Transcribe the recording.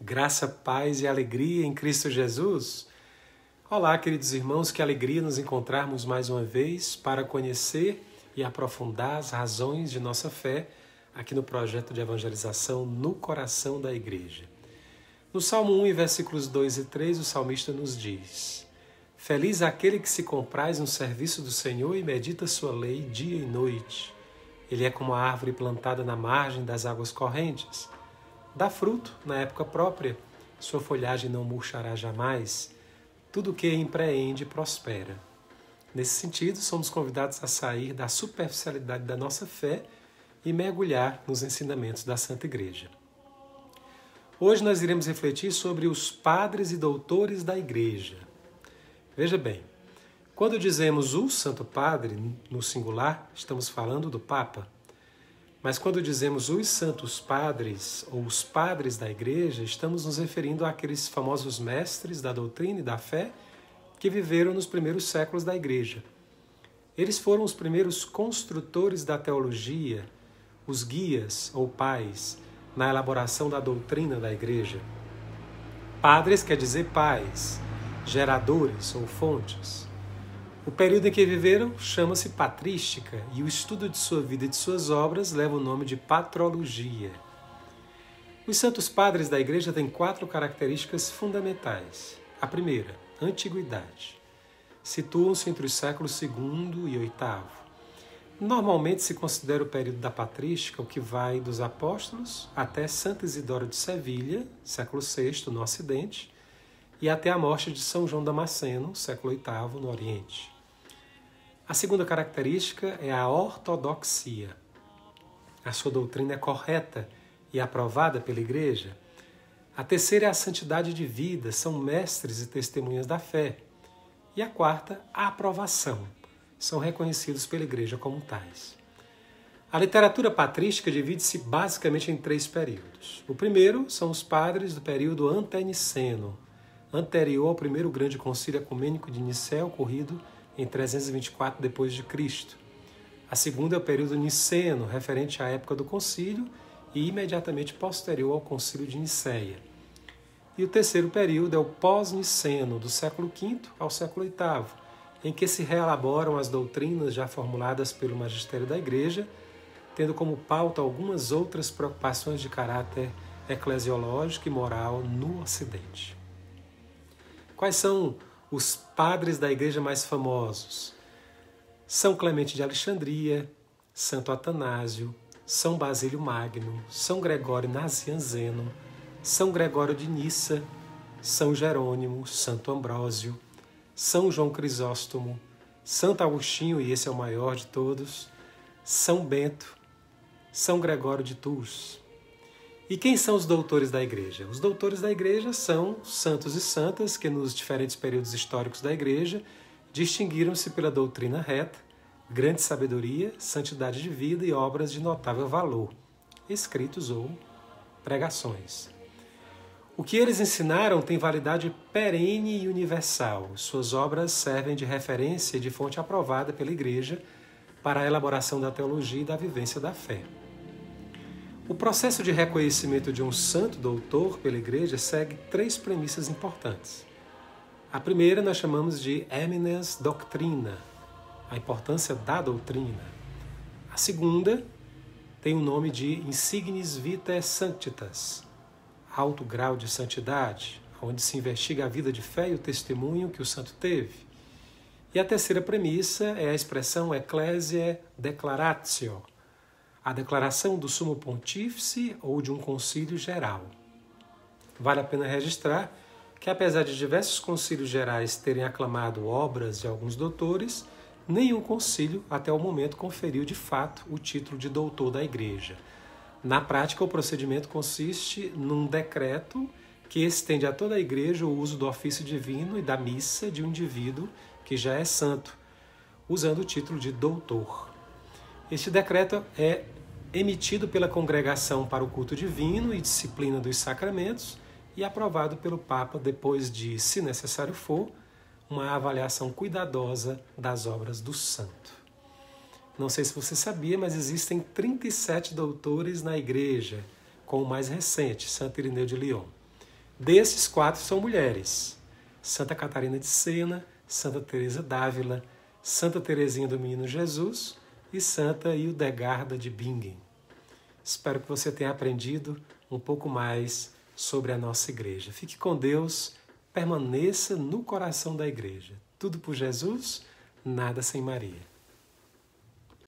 Graça, paz e alegria em Cristo Jesus. Olá, queridos irmãos, que alegria nos encontrarmos mais uma vez para conhecer e aprofundar as razões de nossa fé aqui no projeto de evangelização no coração da igreja. No Salmo 1, versículos 2 e 3, o salmista nos diz: Feliz aquele que se compraz no serviço do Senhor e medita sua lei dia e noite. Ele é como a árvore plantada na margem das águas correntes. Dá fruto na época própria, sua folhagem não murchará jamais. Tudo o que empreende prospera. Nesse sentido, somos convidados a sair da superficialidade da nossa fé e mergulhar nos ensinamentos da Santa Igreja. Hoje nós iremos refletir sobre os padres e doutores da Igreja. Veja bem, quando dizemos o Santo Padre, no singular, estamos falando do Papa. Mas quando dizemos os Santos Padres ou os Padres da Igreja, estamos nos referindo àqueles famosos mestres da doutrina e da fé que viveram nos primeiros séculos da Igreja. Eles foram os primeiros construtores da teologia, os guias ou pais na elaboração da doutrina da Igreja. Padres quer dizer pais, geradores ou fontes. O período em que viveram chama-se patrística e o estudo de sua vida e de suas obras leva o nome de patrologia. Os santos padres da Igreja têm 4 características fundamentais. A primeira, antiguidade. Situam-se entre os séculos II e VIII. Normalmente se considera o período da patrística o que vai dos apóstolos até Santo Isidoro de Sevilha, século VI no Ocidente, e até a morte de São João Damasceno, século VIII, no Oriente. A segunda característica é a ortodoxia. A sua doutrina é correta e aprovada pela Igreja. A terceira é a santidade de vida, são mestres e testemunhas da fé. E a quarta, a aprovação, são reconhecidos pela Igreja como tais. A literatura patrística divide-se basicamente em 3 períodos. O primeiro são os padres do período anteniceno, anterior ao primeiro grande concílio ecumênico de Nicéia, ocorrido em 324 d.C. A segunda é o período niceno, referente à época do concílio e imediatamente posterior ao concílio de Nicéia. E o terceiro período é o pós-niceno, do século V ao século VIII, em que se reelaboram as doutrinas já formuladas pelo magistério da Igreja, tendo como pauta algumas outras preocupações de caráter eclesiológico e moral no Ocidente. Quais são os padres da Igreja mais famosos? São Clemente de Alexandria, Santo Atanásio, São Basílio Magno, São Gregório Nazianzeno, São Gregório de Nissa, São Jerônimo, Santo Ambrósio, São João Crisóstomo, Santo Agostinho, e esse é o maior de todos, São Bento, São Gregório de Tours. E quem são os doutores da Igreja? Os doutores da Igreja são santos e santas que nos diferentes períodos históricos da Igreja distinguiram-se pela doutrina reta, grande sabedoria, santidade de vida e obras de notável valor, escritos ou pregações. O que eles ensinaram tem validade perene e universal. Suas obras servem de referência e de fonte aprovada pela Igreja para a elaboração da teologia e da vivência da fé. O processo de reconhecimento de um santo doutor pela Igreja segue 3 premissas importantes. A primeira nós chamamos de eminens doctrina, a importância da doutrina. A segunda tem o nome de insignis vitae sanctitas, alto grau de santidade, onde se investiga a vida de fé e o testemunho que o santo teve. E a terceira premissa é a expressão ecclesiae declaratio, a declaração do Sumo Pontífice ou de um concílio geral. Vale a pena registrar que, apesar de diversos concílios gerais terem aclamado obras de alguns doutores, nenhum concílio até o momento conferiu de fato o título de doutor da Igreja. Na prática, o procedimento consiste num decreto que estende a toda a Igreja o uso do ofício divino e da missa de um indivíduo que já é santo, usando o título de doutor. Este decreto é emitido pela Congregação para o Culto Divino e Disciplina dos Sacramentos e aprovado pelo Papa depois de, se necessário for, uma avaliação cuidadosa das obras do santo. Não sei se você sabia, mas existem 37 doutores na Igreja, com o mais recente, Santo Irineu de Lyon. Desses 4 são mulheres: Santa Catarina de Sena, Santa Teresa d'Ávila, Santa Teresinha do Menino Jesus e Santa Hildegarda de Bingen. Espero que você tenha aprendido um pouco mais sobre a nossa igreja. Fique com Deus, permaneça no coração da igreja. Tudo por Jesus, nada sem Maria.